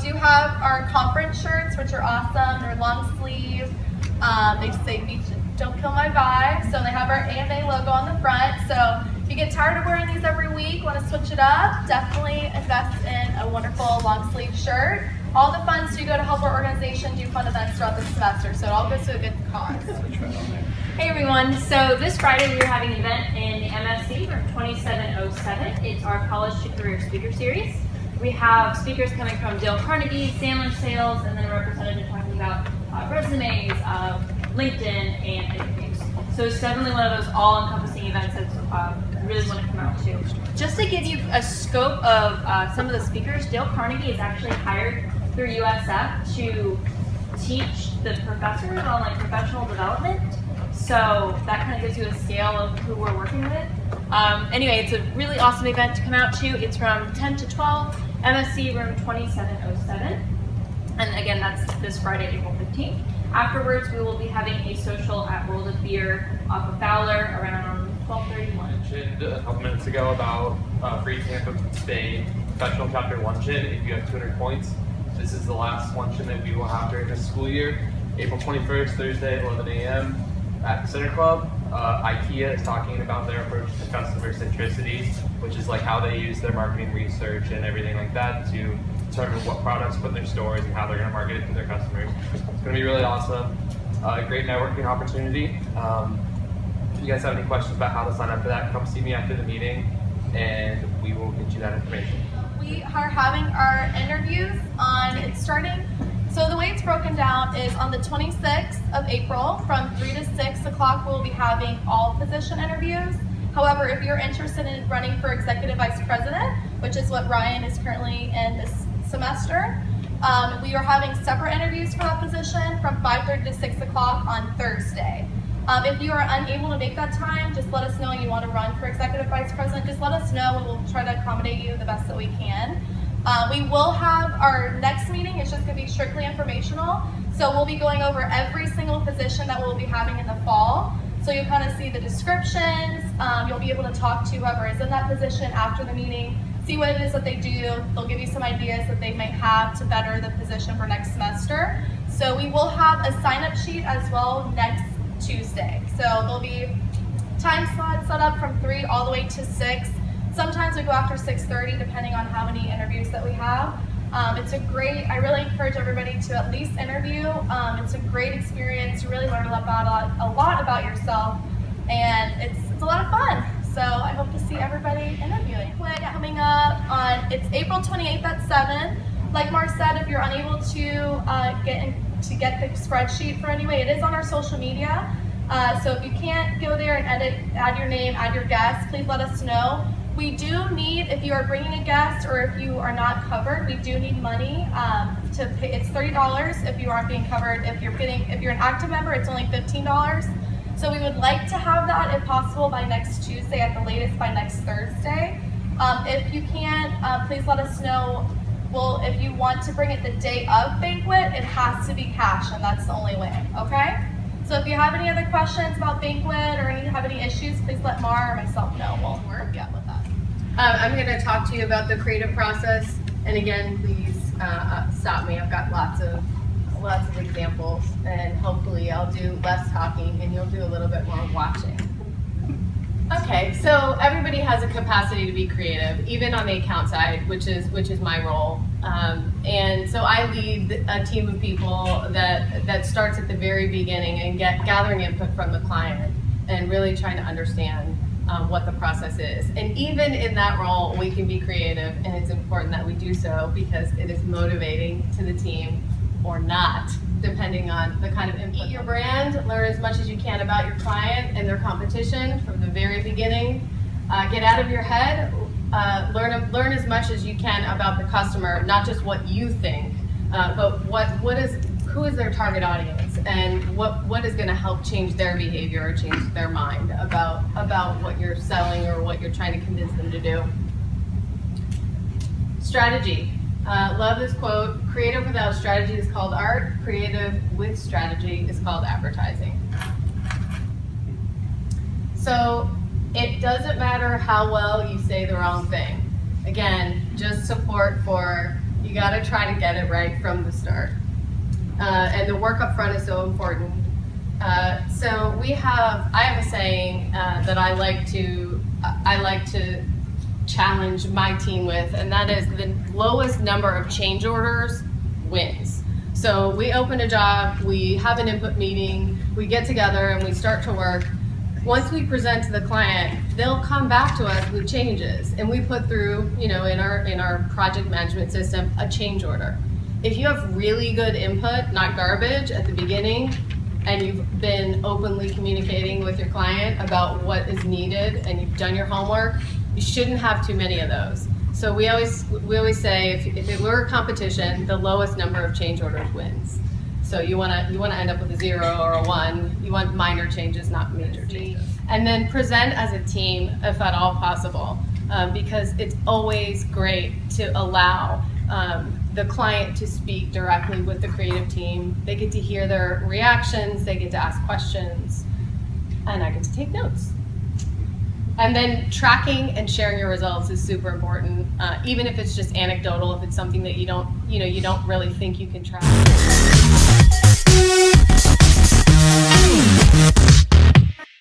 do have our conference shirts, which are awesome. They're long sleeve. They say "Don't kill my vibe." So they have our AMA logo on the front. So if you get tired of wearing these every week, want to switch it up, definitely invest in a wonderful long sleeve shirt. All the funds do go to help our organization do fun events throughout the semester, so it all goes to a good cause. Hey everyone, so this Friday we're having an event in the MSC room 2707. It's our College to Career Speaker Series. We have speakers coming from Dale Carnegie, Sandler Sales, and then a representative talking about resumes, LinkedIn, and interviews. So it's definitely one of those all-encompassing events that really want to come out to. Just to give you a scope of some of the speakers, Dale Carnegie is actually hired through USF to teach the professors on like professional development. So that kind of gives you a scale of who we're working with. Anyway, it's a really awesome event to come out to. It's from 10 to 12, MSC room 2707. And again, that's this Friday, April 15th. Afterwards, we will be having a social at World of Beer off of Fowler around 12:31. Mentioned a couple minutes ago about free Tampa Bay professional chapter luncheon if you have 200 points. This is the last luncheon that we will have during this school year. April 21st, Thursday, 11 a.m. at the Center Club. IKEA is talking about their approach to customer centricity, which is like how they use their marketing research and everything like that to determine what products to put in their stores and how they're going to market it to their customers. It's going to be really awesome. Great networking opportunity. If you guys have any questions about how to sign up for that, come see me after the meeting and we will get you that information. We are having our interviews it's starting. So the way it's broken down is on the 26th of April from 3 to 6 o'clock we'll be having all position interviews. However, if you're interested in running for Executive Vice President, which is what Ryan is currently in this semester, we are having separate interviews for that position from 5:30 to 6 o'clock on Thursday. If you are unable to make that time, just let us know you want to run for Executive Vice President. Just let us know and we'll try to accommodate you the best that we can. We will have our next meeting. It's just going to be strictly informational. So we'll be going over every single position that we'll be having in the fall. So you'll kind of see the descriptions. You'll be able to talk to whoever is in that position after the meeting, see what it is that they do. They'll give you some ideas that they might have to better the position for next semester. So we will have a sign-up sheet as well next Tuesday. So there'll be time slots set up from 3 all the way to 6. Sometimes we go after 6:30 depending on how many interviews that we have. I really encourage everybody to at least interview. It's a great experience. You really learn a lot about yourself, and it's a lot of fun. So I hope to see everybody interviewing. Coming up it's April 28th at 7. Like Mar said, if you're unable to get the spreadsheet for any way, it is on our social media. So if you can't go there and add your name, add your guest, please let us know. We do need, if you are bringing a guest or if you are not covered, we do need money to pay. It's $30 if you aren't being covered. If you're an active member, it's only $15. So we would like to have that if possible by next Tuesday, at the latest by next Thursday. If you can't, please let us know. Well, if you want to bring it the day of banquet, it has to be cash, and that's the only way, okay? So if you have any other questions about banquet or have any issues, please let Mar or myself know. We'll work with that. I'm going to talk to you about the creative process, and again, please stop me. I've got lots of examples, and hopefully I'll do less talking and you'll do a little bit more watching. Okay, so everybody has a capacity to be creative, even on the account side, which is my role. And so I lead a team of people that starts at the very beginning and gathering input from the client and really trying to understand what the process is. And even in that role, we can be creative, and it's important that we do so because it is motivating to the team or not, depending on the kind of input. Eat your brand, learn as much as you can about your client and their competition from the very beginning. Get out of your head, learn as much as you can about the customer, not just what you think, but who is their target audience, and what is going to help change their behavior or change their mind about what you're selling or what you're trying to convince them to do. Strategy. Love this quote: creative without strategy is called art, creative with strategy is called advertising. So it doesn't matter how well you say the wrong thing. Again, just support for You gotta try to get it right from the start. And the work up front is so important. So I have a saying that I like to challenge my team with, and that is the lowest number of change orders wins. So we open a job, we have an input meeting, we get together and we start to work. Once we present to the client, they'll come back to us with changes, and we put through, in our project management system, a change order. If you have really good input, not garbage, at the beginning, and you've been openly communicating with your client about what is needed and you've done your homework, you shouldn't have too many of those. So we always say if it were a competition, the lowest number of change orders wins. So you want to end up with a 0 or a 1. You want minor changes, not major changes. And then present as a team if at all possible, because it's always great to allow the client to speak directly with the creative team. They get to hear their reactions, they get to ask questions, and I get to take notes. And then tracking and sharing your results is super important, even if it's just anecdotal, if it's something that you don't really think you can track.